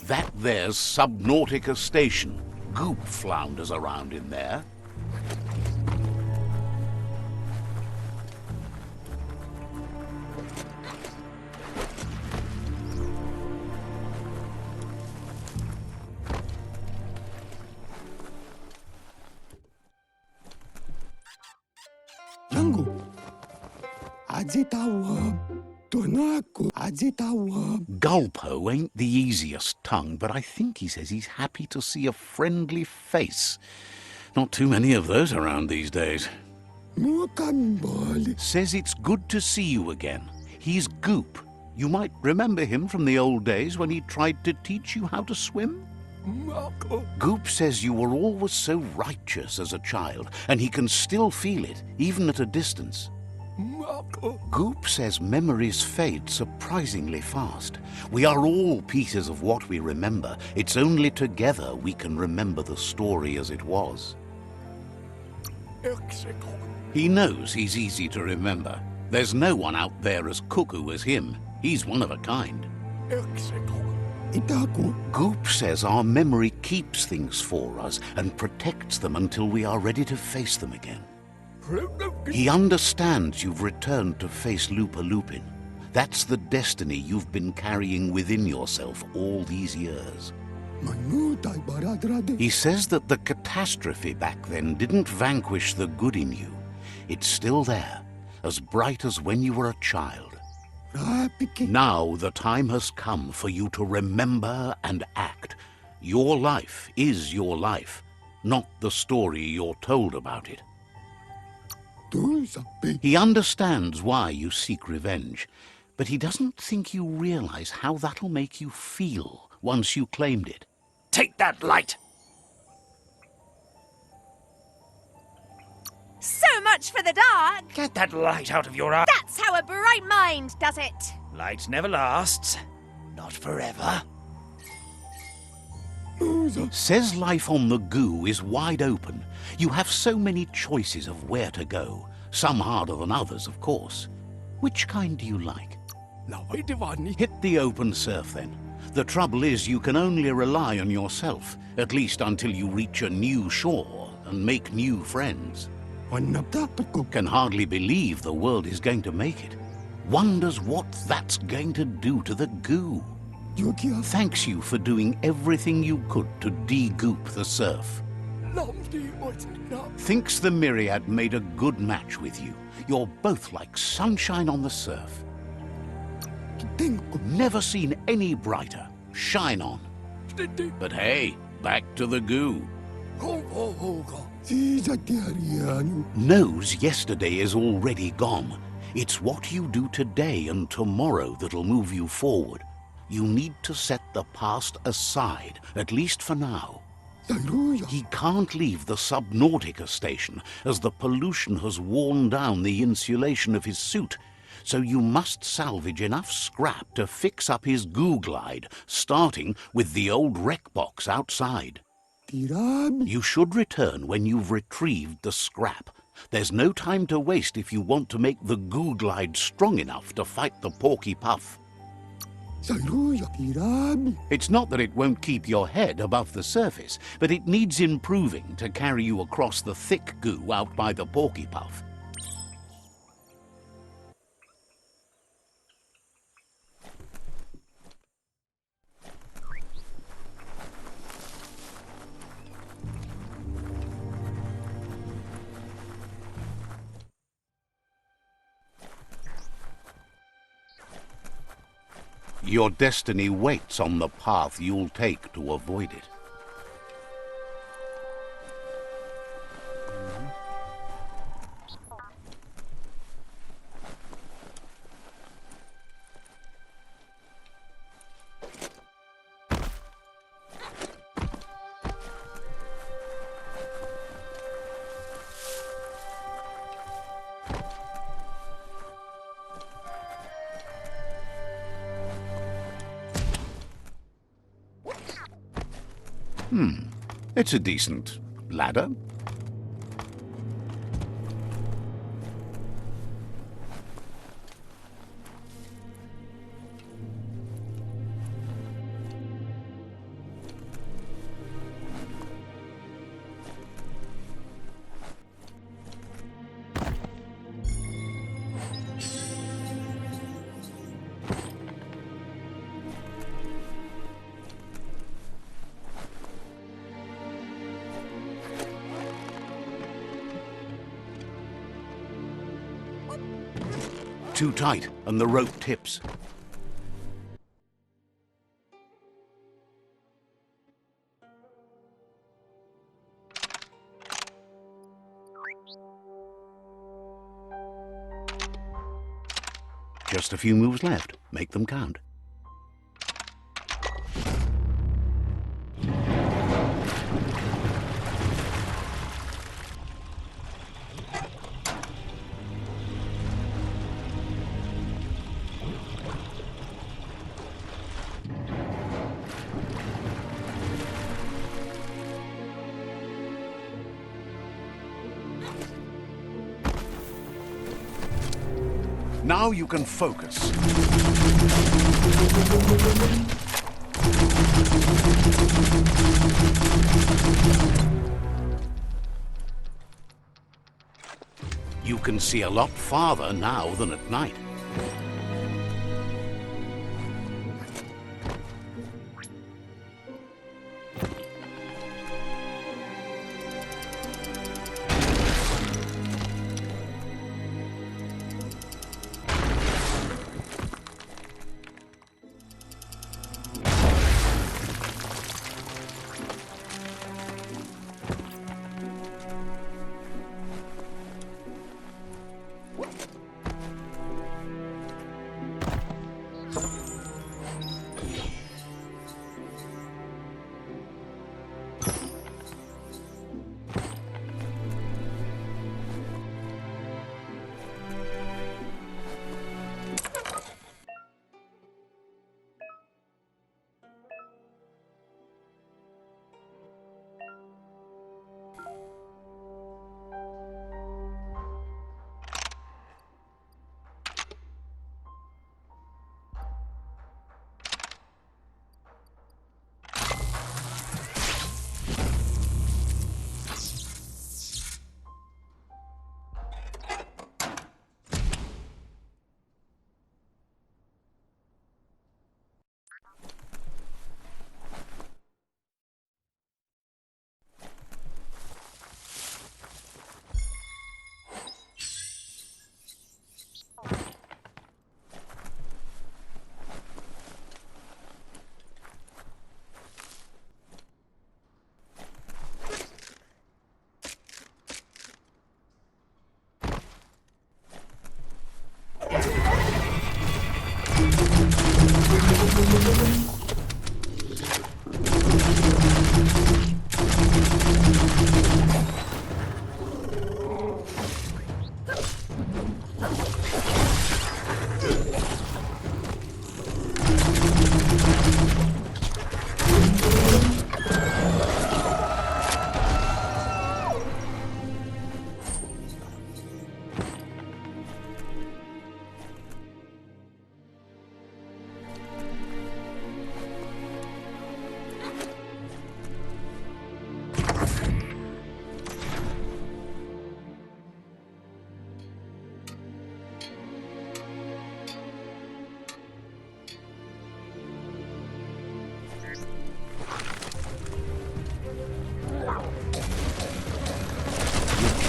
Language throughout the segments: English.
That there's Subnautica Station. Goop flounders around in there. Gulpo ain't the easiest tongue, but I think he says he's happy to see a friendly face. Not too many of those around these days. Says it's good to see you again. He's Goop. You might remember him from the old days when he tried to teach you how to swim. Goop says you were always so righteous as a child, and he can still feel it, even at a distance. Goop says memories fade surprisingly fast. We are all pieces of what we remember. It's only together we can remember the story as it was. He knows he's easy to remember. There's no one out there as cuckoo as him. He's one of a kind. Goop says our memory keeps things for us and protects them until we are ready to face them again. He understands you've returned to face Lupa Lupin. That's the destiny you've been carrying within yourself all these years. He says that the catastrophe back then didn't vanquish the good in you. It's still there, as bright as when you were a child. Now the time has come for you to remember and act. Your life is your life, not the story you're told about it. He understands why you seek revenge, but he doesn't think you realize how that'll make you feel once you claimed it. Take that light! So much for the dark! Get that light out of your eye! That's how a bright mind does it! Light never lasts. Not forever. Says life on the goo is wide open. You have so many choices of where to go. Some harder than others, of course. Which kind do you like? Hit the open surf, then. The trouble is you can only rely on yourself, at least until you reach a new shore and make new friends. Can hardly believe the world is going to make it. Wonders what that's going to do to the goo. Thanks you for doing everything you could to de-goop the surf. Thinks the Myriad made a good match with you. You're both like sunshine on the surf. Never seen any brighter. Shine on. But hey, back to the goo. Knows yesterday is already gone. It's what you do today and tomorrow that'll move you forward. You need to set the past aside, at least for now. He can't leave the Subnautica Station, as the pollution has worn down the insulation of his suit, so you must salvage enough scrap to fix up his goo glide, starting with the old wreck box outside. You should return when you've retrieved the scrap. There's no time to waste if you want to make the goo glide strong enough to fight the Porky Puff. It's not that it won't keep your head above the surface, but it needs improving to carry you across the thick goo out by the Porky Puff. Your destiny waits on the path you'll take to avoid it. It's a decent ladder. too tight and the rope tips. Just a few moves left. Make them count. Now you can focus. You can see a lot farther now than at night.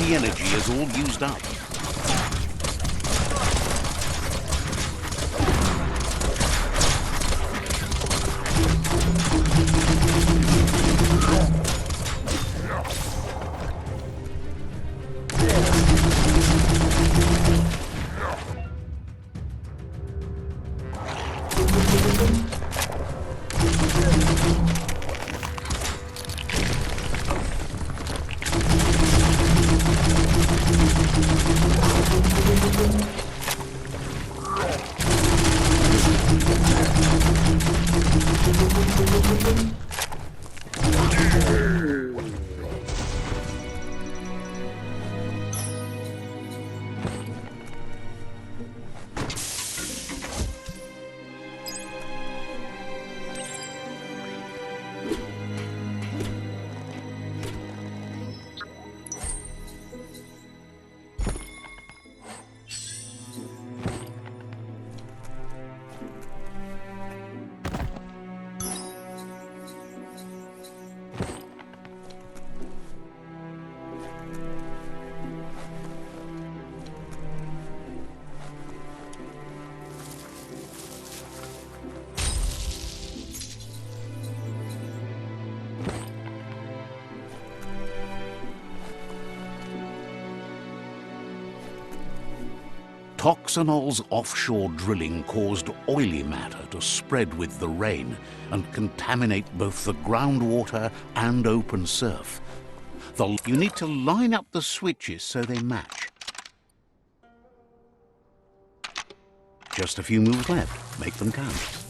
The energy is all used up. Toxanol's offshore drilling caused oily matter to spread with the rain and contaminate both the groundwater and open surf. You need to line up the switches so they match. Just a few moves left. Make them count.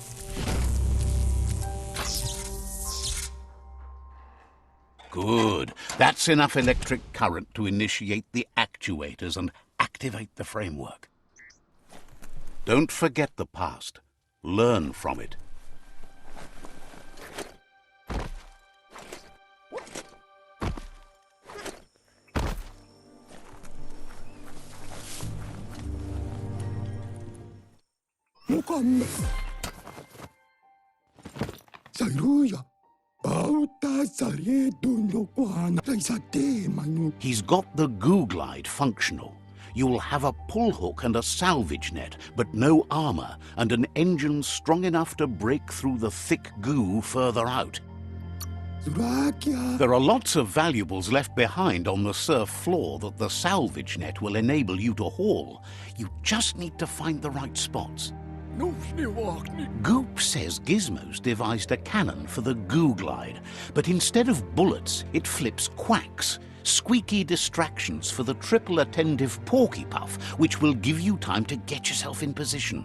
Good. That's enough electric current to initiate the actuators and activate the framework. Don't forget the past. Learn from it. He's got the goo glide functional. You'll have a pull hook and a salvage net, but no armor, and an engine strong enough to break through the thick goo further out. There are lots of valuables left behind on the surf floor that the salvage net will enable you to haul. You just need to find the right spots. Goop says Gizmo's devised a cannon for the goo glide, but instead of bullets, it flips quacks, squeaky distractions for the triple attentive porky puff, which will give you time to get yourself in position.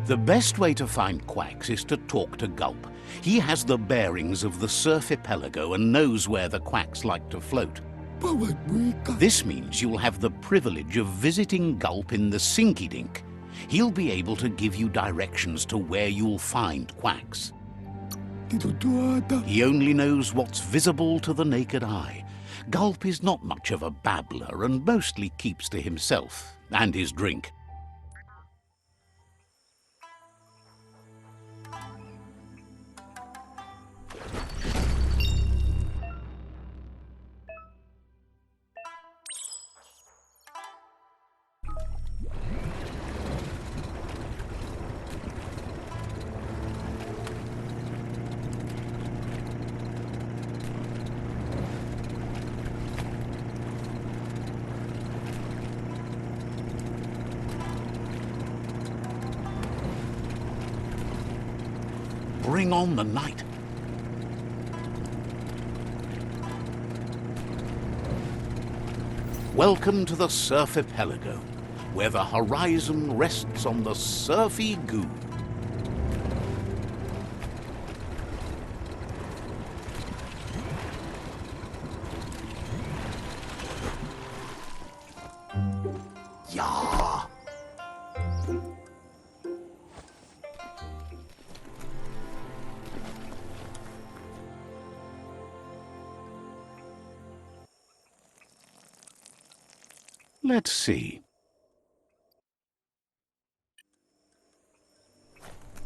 The best way to find quacks is to talk to Gulp. He has the bearings of the surf archipelago and knows where the quacks like to float. This means you'll have the privilege of visiting Gulp in the Sinky Dink. He'll be able to give you directions to where you'll find quacks. He only knows what's visible to the naked eye. Gulp is not much of a babbler and mostly keeps to himself and his drink. Bring on the night. Welcome to the surf archipelago, where the horizon rests on the surfy goo. Ja. Let's see.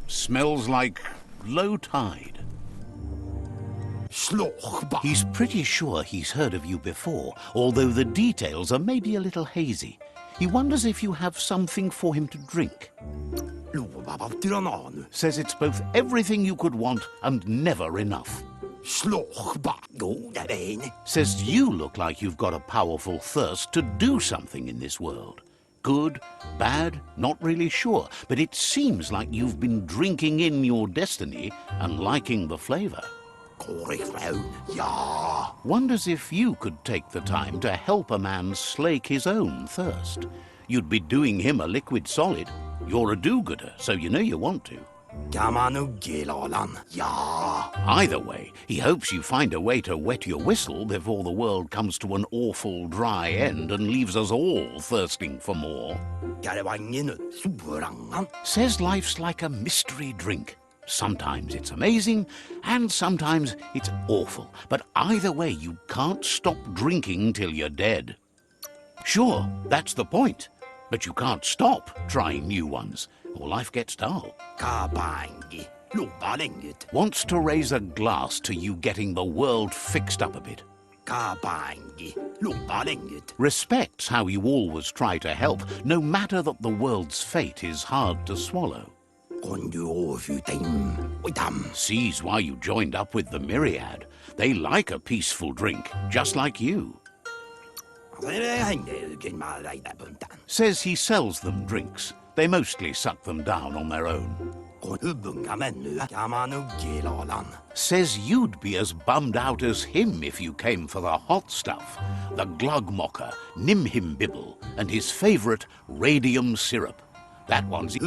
Smells like low tide. He's pretty sure he's heard of you before, although the details are maybe a little hazy. He wonders if you have something for him to drink. Says it's both everything you could want and never enough. Says you look like you've got a powerful thirst to do something in this world. Good, bad, not really sure, but it seems like you've been drinking in your destiny and liking the flavor. Wonders if you could take the time to help a man slake his own thirst. You'd be doing him a liquid solid. You're a do-gooder, so you know you want to. Either way, he hopes you find a way to wet your whistle before the world comes to an awful dry end and leaves us all thirsting for more. Says life's like a mystery drink. Sometimes it's amazing, and sometimes it's awful. But either way, you can't stop drinking till you're dead. Sure, that's the point. But you can't stop trying new ones, or life gets dull. Wants to raise a glass to you getting the world fixed up a bit. Respects how you always try to help, no matter that the world's fate is hard to swallow. Sees why you joined up with the Myriad. They like a peaceful drink, just like you. Says he sells them drinks. They mostly suck them down on their own. Says you'd be as bummed out as him if you came for the hot stuff. The glugmocker, Nimhimbibble, and his favourite radium syrup. That one's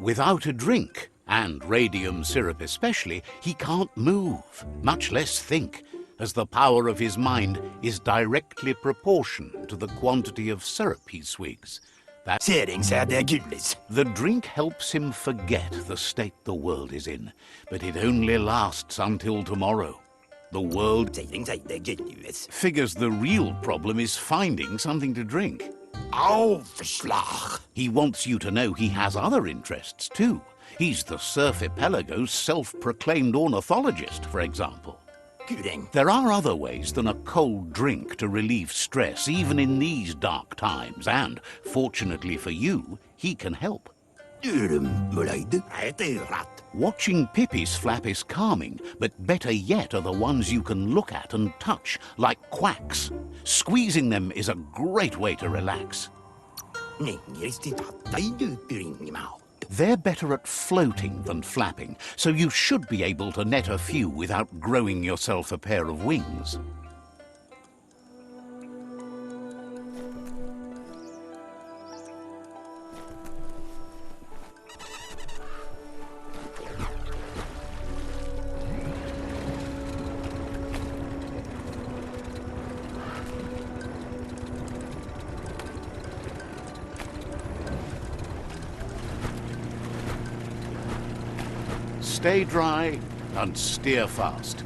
without a drink, and radium syrup especially, he can't move, much less think, as the power of his mind is directly proportional to the quantity of syrup he swigs. The drink helps him forget the state the world is in, but it only lasts until tomorrow. The world figures the real problem is finding something to drink. He wants you to know he has other interests too. He's the Surfipelago's self-proclaimed ornithologist, for example. There are other ways than a cold drink to relieve stress, even in these dark times, and, fortunately for you, he can help. Watching Pippi's flap is calming, but better yet are the ones you can look at and touch, like quacks. Squeezing them is a great way to relax. They're better at floating than flapping, so you should be able to net a few without growing yourself a pair of wings. Stay dry and steer fast.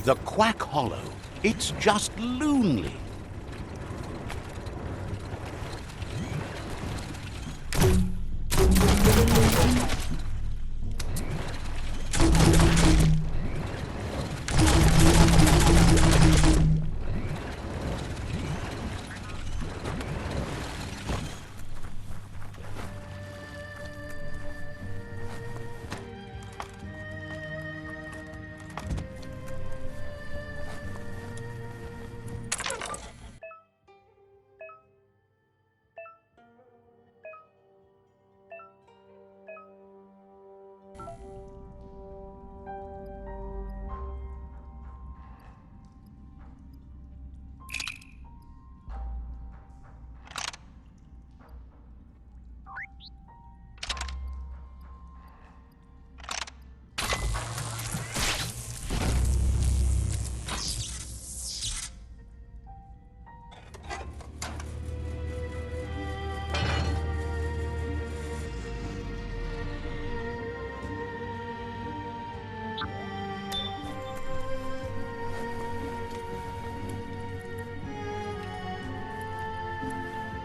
The Quack Hollow, it's just lonely.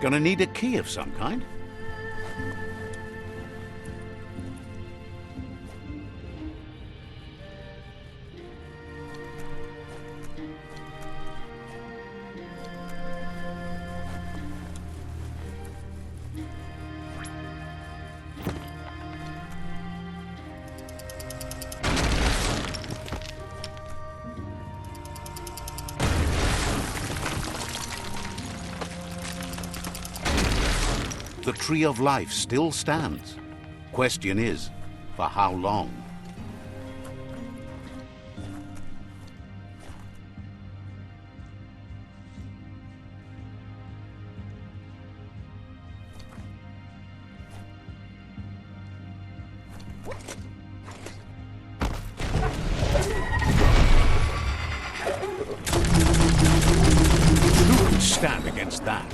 Gonna need a key of some kind. The Tree of Life still stands. Question is, for how long? Who can stand against that?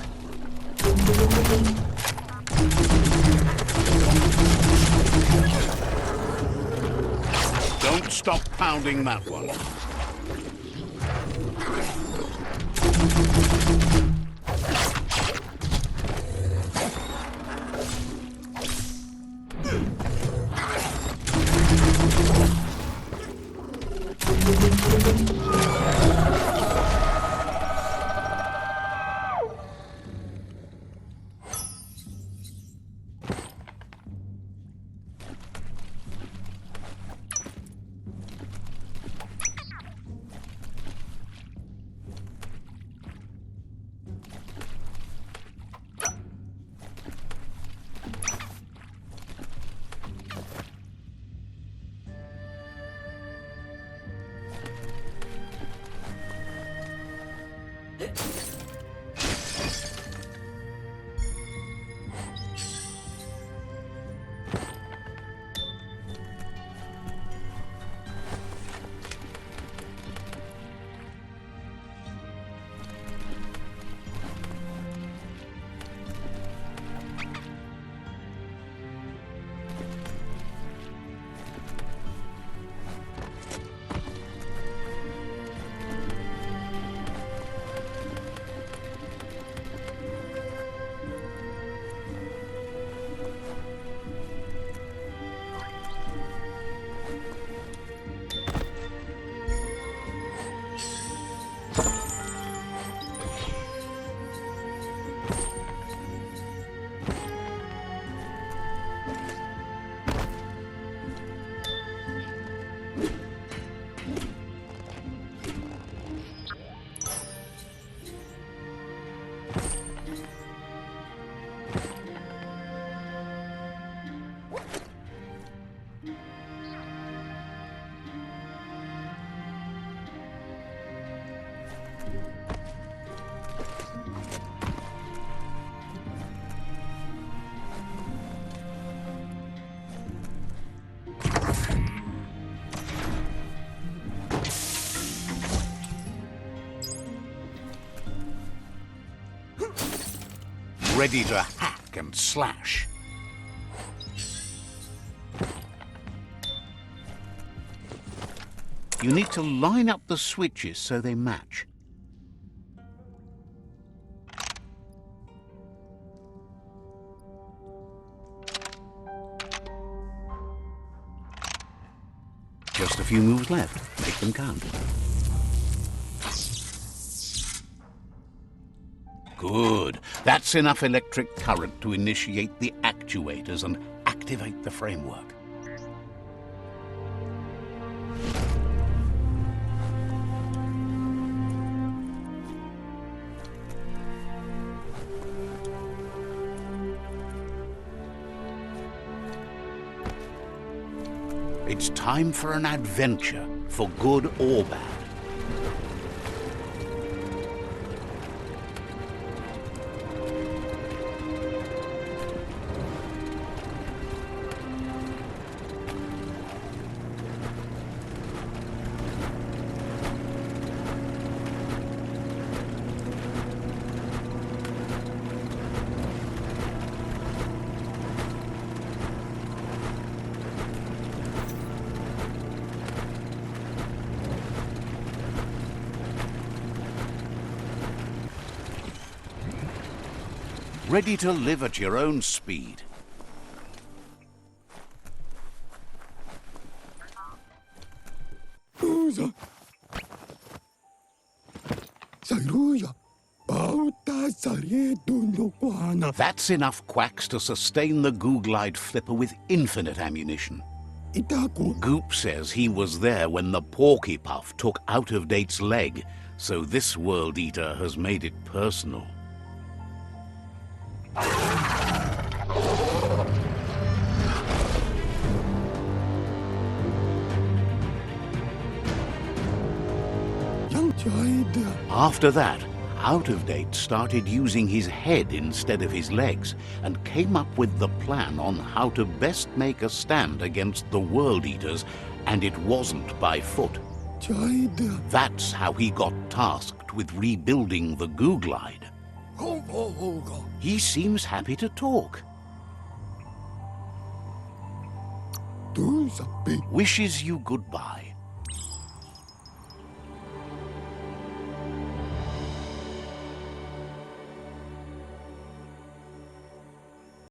Don't stop pounding that one. Ready to hack and slash. You need to line up the switches so they match. Just a few moves left. Make them count. Good. That's enough electric current to initiate the actuators and activate the framework. It's time for an adventure, for good or bad. Ready to live at your own speed. That's enough quacks to sustain the Googlide flipper with infinite ammunition. Goop says he was there when the Porky Puff took Out-of-Date's leg, so this World Eater has made it personal. After that, Out-of-Date started using his head instead of his legs and came up with the plan on how to best make a stand against the World Eaters, and it wasn't by foot. That's how he got tasked with rebuilding the Googlide. He seems happy to talk. Wishes you goodbye.